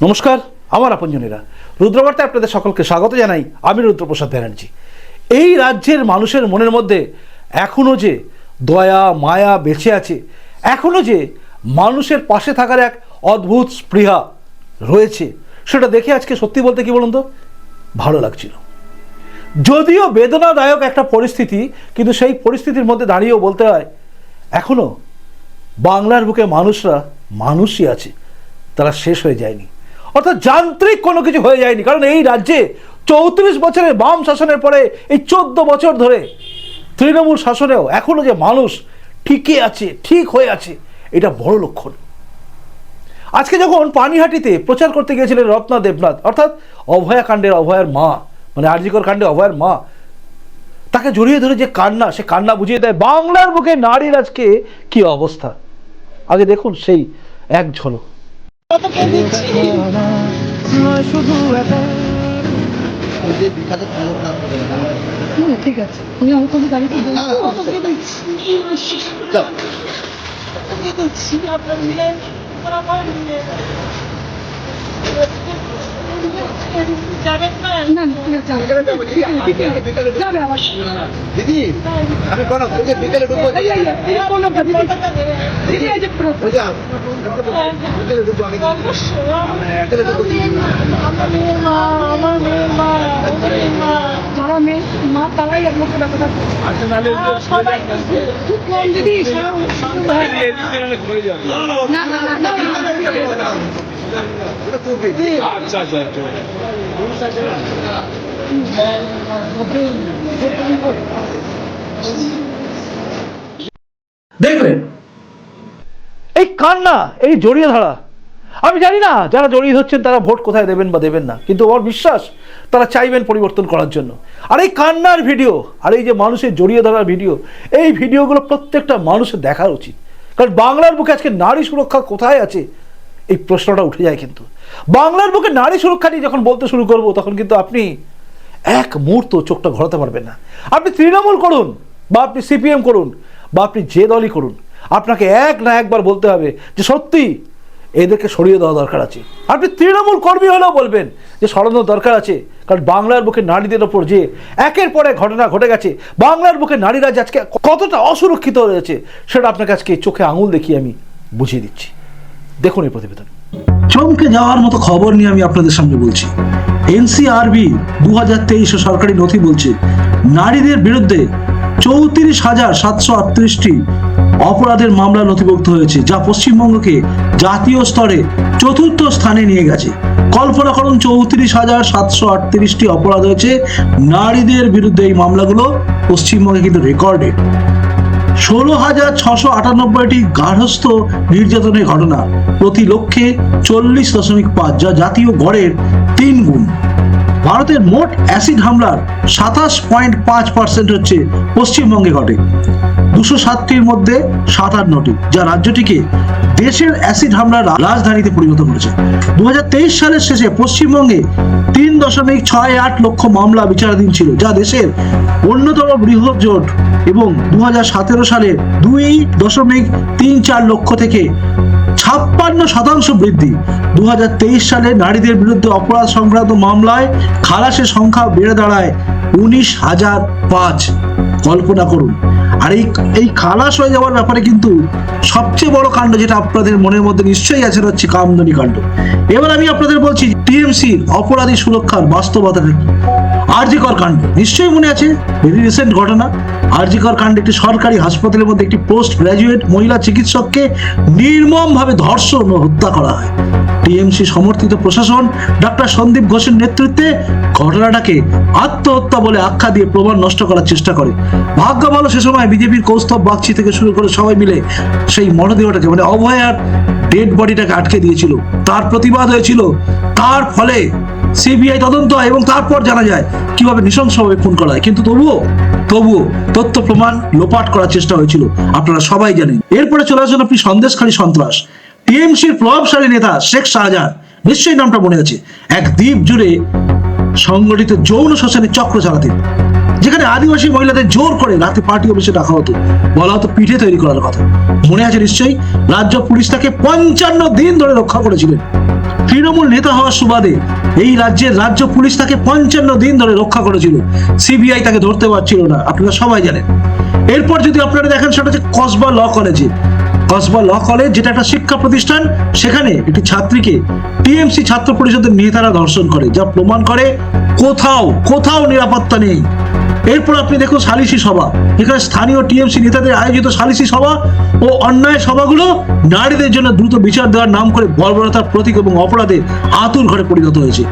নমস্কার, আমার আপনজনেরা, রুদ্রবার্তায় আপনাদের সকলকে স্বাগত জানাই। আমি রুদ্রপ্রসাদ ব্যানার্জি। এই রাজ্যের মানুষের মনের মধ্যে এখনও যে দয়া মায়া বেঁচে আছে, এখনও যে মানুষের পাশে থাকার এক অদ্ভুত স্পৃহা রয়েছে, সেটা দেখে আজকে সত্যি বলতে কি বলুন তো, ভালো লাগছিল। যদিও বেদনাদায়ক একটা পরিস্থিতি, কিন্তু সেই পরিস্থিতির মধ্যে দাঁড়িয়েও বলতে হয় এখনও বাংলার বুকে মানুষরা মানুষই আছে, তারা শেষ হয়ে যায়নি, অর্থাৎ যান্ত্রিক কোনো কিছু হয়ে যায়নি। কারণ এই রাজ্যে 34 বছরের বাম শাসনের পরে এই 14 বছর ধরে তৃণমূল শাসনেও এখনো যে মানুষ ঠিকই আছে, ঠিক হয়ে আছে, এটা বড় লক্ষণ। আজকে যখন পানিহাটিতে প্রচার করতে গিয়েছিলেন রত্না দেবনাথ, অর্থাৎ অভয়া কাণ্ডের অভয়ার মা, মানে আরজিকর কাণ্ডে অভয়ার মা, তাকে জড়িয়ে ধরে যে কান্না, সে কান্না বুঝিয়ে দেয় বাংলার বুকে নারীর আজকে কি অবস্থা। আগে দেখুন সেই এক ঝলক। ঠিক আছে, আমি আমার কোনো গাড়ি দিদি আমি কোনো বিকেলে ঢুকবো, বিকেলে ঢুকবো, আমি যারা মেয়ে মা তারাই একমাত্র ব্যাপারটা দেখলেন এই কান্না, এই জড়িয়ে ধরা। আমি জানি না যারা জড়িয়ে ধরছেন তারা ভোট কোথায় দেবেন বা দেবেন না, কিন্তু আমার বিশ্বাস তারা চাইবেন পরিবর্তন করার জন্য। আর এই কান্নার ভিডিও, আর এই যে মানুষের জড়িয়ে ধরার ভিডিও, এই ভিডিওগুলো প্রত্যেকটা মানুষের দেখা উচিত। কারণ বাংলার বুকে আজকে নারী সুরক্ষা কোথায় আছে, এই প্রশ্নটা উঠে যায়। কিন্তু বাংলার বুকে নারী সুরক্ষা নিয়ে যখন বলতে শুরু করবো, তখন কিন্তু আপনি এক মুহূর্ত চোখটা ঘোরাতে পারবেন না। আপনি তৃণমূল করুন, বা আপনি সিপিএম করুন, বা আপনি যে দলই করুন, আপনাকে এক না একবার বলতে হবে যে সত্যি এদেরকে সরিয়ে দেওয়া দরকার আছে। আপনি তৃণমূল কর্মী হলেও বলবেন যে সরানোর দরকার আছে। কারণ বাংলার বুকে নারীদের ওপর যে একের পর এক ঘটনা ঘটে গেছে, বাংলার বুকে নারীরা যে আজকে কতটা অসুরক্ষিত রয়েছে, সেটা আপনাকে আজকে চোখে আঙুল দেখিয়ে আমি বুঝিয়ে দিচ্ছি। দেখুন এই প্রতিবেদন। চমকে যাওয়ার মতো খবর নিয়ে আমি আপনাদের সামনে বলছি। এনসিআরবি 2023 সরকারি নথি বলছে নারীদের বিরুদ্ধে 34,738টি অপরাধের মামলা নথিভুক্ত হয়েছে, যা পশ্চিমবঙ্গকে জাতীয় স্তরে 4র্থ স্থানে নিয়ে গেছে। কল্পনা করুন, 34,738টি অপরাধ হয়েছে নারীদের বিরুদ্ধে। এই মামলাগুলো পশ্চিমবঙ্গে কিন্তু রেকর্ডেড। 16,698টি গার্হস্থ্য নির্যাতনের ঘটনা, প্রতি লক্ষে 40.5, যা জাতীয় গড়ের 3 গুণ। ভারতের মোট অ্যাসিড হামলার 27.5% হচ্ছে পশ্চিমবঙ্গে ঘটে। 207টির মধ্যে 57টি, যা রাজ্যটিকে দেশের অ্যাসিড হামলার রাজধানীতে পরিণত করেছে। 2023 সালের শেষে পশ্চিমবঙ্গে 3.68 লক্ষ মামলা বিচারাধীন ছিল, যা দেশের অন্যতম বৃহৎ জোট। এবং 2017 সালে 2.34 লক্ষ থেকে 56% বৃদ্ধি। 2023 সালে নারীদের বিরুদ্ধে অপরাধ সংক্রান্ত মামলায় খালাসের সংখ্যা বেড়ে দাঁড়ায় 19,005। কল্পনা করুন। আর এই খালাস হয়ে যাওয়ার ব্যাপারে কিন্তু সবচেয়ে বড় কাণ্ড যেটা আপনাদের মনের মধ্যে নিশ্চয়ই আছে, হচ্ছে কামদুনি কাণ্ড। এবার আমি আপনাদের বলছি টিএমসির অপরাধী সুরক্ষার বাস্তবতাটা কি। আরজিকর কাণ্ড নিশ্চয়ই মনে আছে, ভেরি রিসেন্ট ঘটনা। আরজিকর কাণ্ডে একটি সরকারি হাসপাতালের মধ্যে একটি পোস্ট গ্রাজুয়েট মহিলা চিকিৎসককে নির্মমভাবে ধর্ষণ ও হত্যা করা হয়। টিএমসি সমর্থিত প্রশাসন ডক্টর সন্দীপ ঘোষের নেতৃত্বে ঘটনাটাকে আত্মহত্যা বলে আখ্যা দিয়ে প্রমাণ নষ্ট করার চেষ্টা করে। ভাগ্য ভালো, সে সময় বিজেপির কৌস্তব বাগচি থেকে শুরু করে সবাই মিলে সেই মরদেহটাকে, মানে অভয়ার ডেড বডিটাকে আটকে দিয়েছিল। তার প্রতিবাদ হয়েছিল, তার ফলে সিবিআই তদন্ত হয় এবং তারপর জানা যায় কিভাবে নৃশংসভাবে খুন করা হয়। কিন্তু তবুও তথ্য প্রমাণ লোপাট করার চেষ্টা হয়েছিল, আপনারা সবাই জানেন। এরপরে চলে আসেন আপনি সন্দেশখালী সন্ত্রাস। টিএমসির প্রভাবশালী নেতা শেখ শাহজাহান, নিশ্চয়ই নামটা মনে আছে, এক দ্বীপ জুড়ে সংগঠিত যৌন শোষণের চক্র চালাতেন, যেখানে আদিবাসী মহিলাদের জোর করে রাতে পার্টি অফিসে ডাকা হতো, বলা হতো পিঠে তৈরি করার কথা। মনে আছে নিশ্চয়ই? রাজ্য পুলিশ তাকে 55 দিন ধরে রক্ষা করেছিলেন। তৃণমূল নেতা হওয়ার সুবাদে এই রাজ্যের রাজ্য পুলিশ তাকে 55 দিন ধরে রক্ষা করেছিল, সিবিআই তাকে ধরতে পারছিল না, আপনারা সবাই জানেন। এরপর যদি আপনারা দেখেন সেটা হচ্ছে কসবা ল কলেজে, কসবা ল কলেজ যেটা একটা শিক্ষা প্রতিষ্ঠান, সেখানে একটি ছাত্রীকে টিএমসি ছাত্র পরিষদের নেতারা ধর্ষণ করে, যা প্রমাণ করে কোথাও কোথাও নিরাপত্তা নেই। এরপর আপনি দেখুন সালিসি সভা, এখানে স্থানীয় টিএমসি নেতাদের আয়োজিত সালিসি সভা ও অন্যায় সভাগুলো নারীদের জন্য দ্রুত বিচার দেওয়ার নাম করে বর্বরতার প্রতীক এবং অপরাধে আতুর ঘরে পরিণত হয়েছে।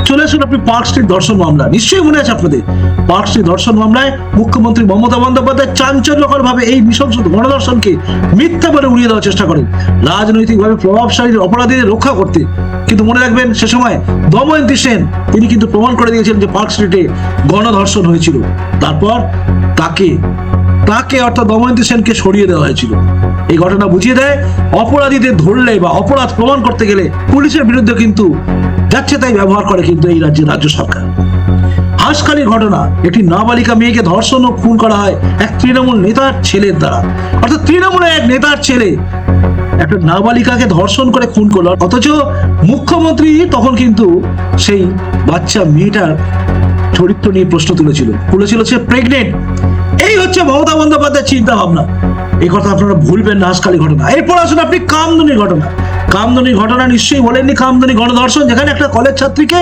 চলে আসুন আপনি পার্ক স্ট্রিট ধর্ষণ মামলা, নিশ্চয়ই মনে আছে আপনাদের। পার্ক স্ট্রিট ধর্ষণ মামলায় মুখ্যমন্ত্রী মমতা বন্দ্যোপাধ্যায় চাঞ্চল্যকর ভাবে এই নৃশংস গণধর্ষণকে মিথ্যা বলে উড়িয়ে দেওয়ার চেষ্টা করেন রাজনৈতিকভাবে প্রভাবশালী অপরাধীদের রক্ষা করতে। কিন্তু মনে রাখবেন, সে সময় দময়ন্তী সেন তিনি কিন্তু প্রমাণ করে দিয়েছিলেন যে পার্ক স্ট্রিটে গণধর্ষণ হয়েছিল। তারপর তাকে অর্থাৎ দময়ন্তী সেনকে সরিয়ে দেওয়া হয়েছিল। এই ঘটনা বুঝিয়ে দেয় অপরাধীদের ধরলে বা অপরাধ প্রমাণ করতে গেলে পুলিশের বিরুদ্ধে কিন্তু যাচ্ছে তাই ব্যবহার করে কিন্তু এই রাজ্যের রাজ্য সরকার। হাঁসখালির ঘটনা, একটি নাবালিকা মেয়েকে ধর্ষণ ও খুন করা হয় এক তৃণমূল নেতার ছেলের দ্বারা, অর্থাৎ তৃণমূলের এক নেতার ছেলে একটা নাবালিকাকে ধর্ষণ করে খুন করলো, অথচ মুখ্যমন্ত্রী তখন কিন্তু সেই বাচ্চা মেয়েটার চরিত্র নিয়ে প্রশ্ন তুলেছিল সে প্রেগনেন্ট। এই হচ্ছে মমতা বন্দ্যোপাধ্যায়ের চিন্তা ভাবনা। এই কথা আপনারা ভুলবেন না, হাঁসখালি ঘটনা। এরপর আসুন আপনি কামদুনির ঘটনা। কামদুনির ঘটনা নিশ্চয়ই বলেননি, কামদুনি গণধর্ষণ, যেখানে একটা কলেজ ছাত্রীকে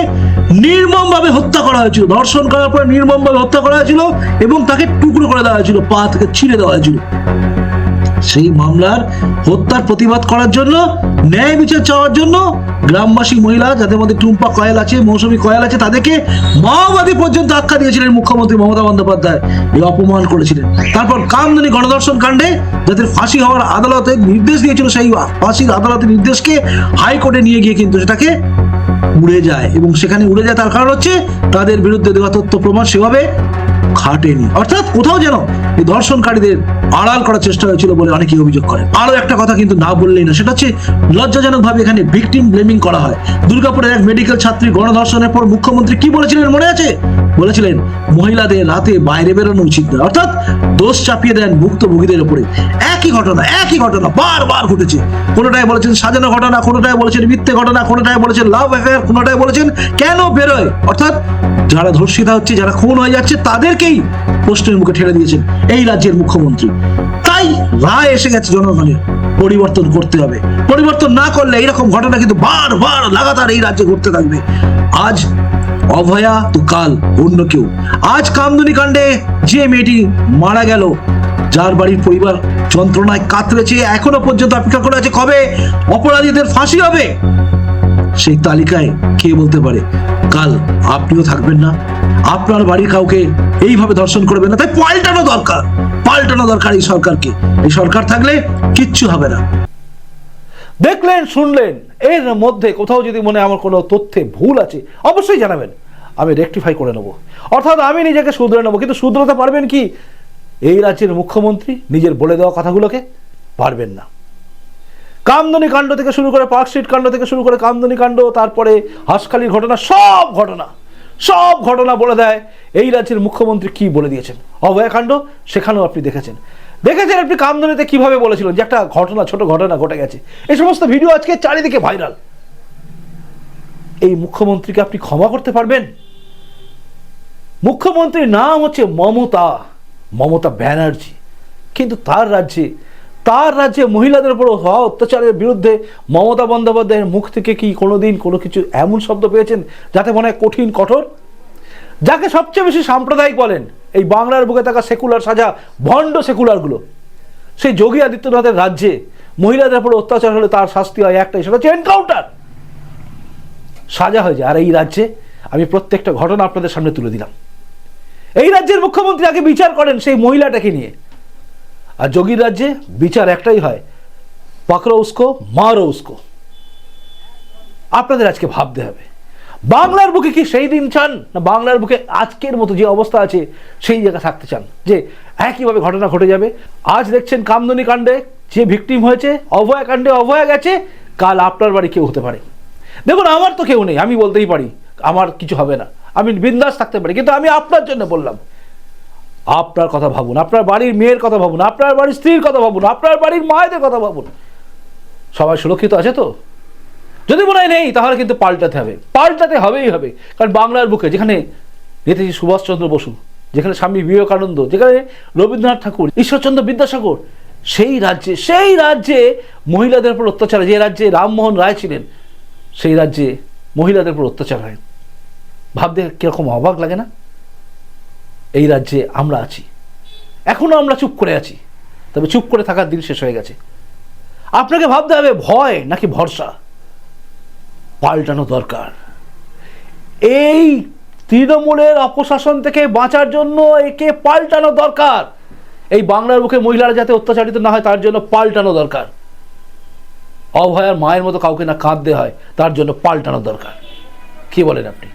নির্মমভাবে হত্যা করা হয়েছিল, ধর্ষণ করার পরে নির্মমভাবে হত্যা করা হয়েছিল এবং তাকে টুকরো করে দেওয়া হয়েছিল, পা থেকে ছিঁড়ে দেওয়া হয়েছিল। সেই মামলার হত্যার প্রতিবাদ করার জন্য, ন্যায় বিচার চাওয়ার জন্য গ্রামবাসী মহিলা, যাদের মধ্যে টুম্পা কয়াল আছে, মৌসুমী কয়াল আছে, তাদেরকে মাওবাদী পর্যন্ত আখ্যা দিয়েছিলেন মুখ্যমন্ত্রী মমতা বন্দ্যোপাধ্যায়, এই অপমান করেছিলেন। তারপর কামদুনি গণধর্ষণ কাণ্ডে যাদের ফাঁসি হওয়ার আদালতে নির্দেশ দিয়েছিল, সেই ফাঁসির আদালতের নির্দেশকে হাইকোর্টে নিয়ে গিয়ে কিন্তু সেটাকে উড়ে যায়, এবং সেখানে উড়ে যায় তার কারণ হচ্ছে তাদের বিরুদ্ধে দেওয়া তথ্য প্রমাণ সেভাবে খাটেনি, অর্থাৎ কোথাও যেন এই ধর্ষণকারীদের আড়াল করার চেষ্টা হয়েছিল বলে অনেকেই অভিযোগ করেন। আরো একটা কথা কিন্তু না বললেই না, সেটা হচ্ছে লজ্জাজনক ভাবে এখানে ভিকটিম ব্লেমিং করা হয়। দুর্গাপুরের এক মেডিকেল ছাত্রী গণধর্ষণের পর মুখ্যমন্ত্রী কি বলেছিলেন মনে আছে? বলেছিলেন মহিলাদের রাতে বাইরে বেরোনো উচিত না, অর্থাৎ দোষ চাপিয়ে দেন ভুক্তভোগীদের উপরে। একই ঘটনা বারবার ঘটেছে। কোনোটায় বলেছেন সাজানো ঘটনা, কোনোটায় বলেছেন মিথ্যে ঘটনা, কোনোটায় বলেছেন লাভ অ্যাফেয়ার, কোনোটায় বলেছেন কেন বেরোয়, অর্থাৎ যারা ধর্ষিতা হচ্ছে, যারা খুন হয়ে যাচ্ছে তাদেরকেই প্রশ্নের মুখে ঠেলে দিয়েছেন এই রাজ্যের মুখ্যমন্ত্রী। তাই রায় এসে গেছে জনগণের, পরিবর্তন করতে হবে। পরিবর্তন না করলে এরকম ঘটনা কিন্তু বারবার লাগাতার এই রাজ্যে ঘটতে থাকবে। আজ অভয়া তো কাল অন্য কেউ। আজ কামদুনি কাণ্ডে যে মেয়েটি মারা গেল, যার বাড়ির পরিবার যন্ত্রণায় কাতরেছে, এখনো পর্যন্ত অপেক্ষা করে আছে কবে অপরাধীদের ফাঁসি হবে। সেই তালিকায় কে বলতে পারে কাল আপনিও থাকবেন না, আপনার বাড়ির কাউকে এইভাবে ধর্ষণ করবেন না। তাই পাল্টানো দরকার এই সরকারকে। এই সরকার থাকলে কিচ্ছু হবে না। দেখলেন, শুনলেন, এর মধ্যে কোথাও যদি মনে আমার কোনো তথ্যে ভুল আছে অবশ্যই জানাবেন, আমি রেকটিফাই করে নেব, অর্থাৎ আমি নিজেকে শুধরে নেব। কিন্তু শুধরাতে পারবেন কি এই রাজ্যের মুখ্যমন্ত্রী? নিজের বলে দেওয়া কথাগুলোকে পারবেন না। কামদুনি কাণ্ড থেকে শুরু করে, পার্ক স্ট্রিট কাণ্ড থেকে শুরু করে, কামদুনি কাণ্ড, তারপরে হাঁসখালির ঘটনা, সব ঘটনা বলে দেয় এই রাজ্যের মুখ্যমন্ত্রী কি বলে দিয়েছেন। অভয়া কাণ্ড, সেখানেও আপনি দেখেছেন আপনি কামদুনিতে কিভাবে বলেছিলেন যে একটা ঘটনা, ছোট ঘটনা ঘটে গেছে। এই সমস্ত ভিডিও আজকে চারিদিকে ভাইরাল। এই মুখ্যমন্ত্রীকে আপনি ক্ষমা করতে পারবেন? মুখ্যমন্ত্রীর নাম হচ্ছে মমতা ব্যানার্জি, কিন্তু তার রাজ্যে মহিলাদের উপর হওয়া অত্যাচারের বিরুদ্ধে মমতা বন্দ্যোপাধ্যায়ের মুখ থেকে কি কোনোদিন কোনো কিছু এমন শব্দ পেয়েছেন যাতে মনে হয় কঠিন, কঠোর? যাকে সবচেয়ে বেশি সাম্প্রদায়িক বলেন এই বাংলার বুকে থাকা সেকুলার সাজা ভণ্ড সেকুলারগুলো, সেই যোগী আদিত্যনাথের রাজ্যে মহিলাদের উপর অত্যাচার হলে তার শাস্তি হয় একটাই, সেটা হচ্ছে এনকাউন্টার, সাজা হয়ে যায়। আর এই রাজ্যে আমি প্রত্যেকটা ঘটনা আপনাদের সামনে তুলে দিলাম। এই রাজ্যের মুখ্যমন্ত্রী আগে বিচার করেন সেই মহিলাটাকে নিয়ে, আর যোগীর রাজ্যে বিচার একটাই হয়, পাকড়ো উসকো, মারো উসকো। আপনাদের আজকে ভাবতে হবে, বাংলার বুকে কি সেই দিন চান, না বাংলার বুকে আজকের মতো যে অবস্থা আছে সেই জায়গা থাকতে চান, যে একইভাবে ঘটনা ঘটে যাবে? আজ দেখছেন কামদুনি কাণ্ডে যে ভিকটিম হয়েছে, অভয়া কাণ্ডে অভয়া গেছে, কাল আপনার বাড়ি কেউ হতে পারে। দেখুন, আমার তো কেউ নেই, আমি বলতেই পারি আমার কিছু হবে না, আমি বিন্দাস থাকতে পারি, কিন্তু আমি আপনার জন্য বললাম, আপনার কথা ভাবুন, আপনার বাড়ির মেয়ের কথা ভাবুন, আপনার বাড়ির স্ত্রীর কথা ভাবুন, আপনার বাড়ির মায়েদের কথা ভাবুন। সবাই সুরক্ষিত আছে তো? যদি মনে হয় নেই তাহলে কিন্তু পাল্টাতে হবেই হবে। কারণ বাংলার বুকে যেখানে নেতাজি সুভাষচন্দ্র বসু, যেখানে স্বামী বিবেকানন্দ, যেখানে রবীন্দ্রনাথ ঠাকুর, ঈশ্বরচন্দ্র বিদ্যাসাগর, সেই রাজ্যে মহিলাদের উপর অত্যাচার, যে রাজ্যে রামমোহন রায় ছিলেন, সেই রাজ্যে মহিলাদের উপর অত্যাচার হয়। ভাবতে কিরকম অবাক লাগে না? এই রাজ্যে আমরা আছি, এখনো আমরা চুপ করে আছি, তবে চুপ করে থাকার দিন শেষ হয়ে গেছে। আপনাকে ভাবতে হবে ভয় নাকি ভরসা। পাল্টানো দরকার। এই তৃণমূলের অপশাসন থেকে বাঁচার জন্য একে পাল্টানো দরকার। এই বাংলার বুকে মহিলারা যাতে অত্যাচারিত না হয় তার জন্য পাল্টানো দরকার। অভয়ার মায়ের মতো কাউকে না কাঁদতে হয় তার জন্য পাল্টানো দরকার। কি বলেন আপনি?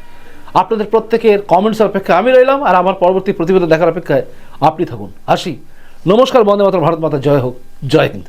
আপনাদের প্রত্যেকের কমেন্টসের অপেক্ষায় আমি রইলাম, আর আমার পরবর্তী প্রতিবেদন দেখার অপেক্ষায় আপনি থাকুন। আসি, নমস্কার, বন্দে মাতরম, ভারত মাতা জয় হোক, জয় হিন্দ।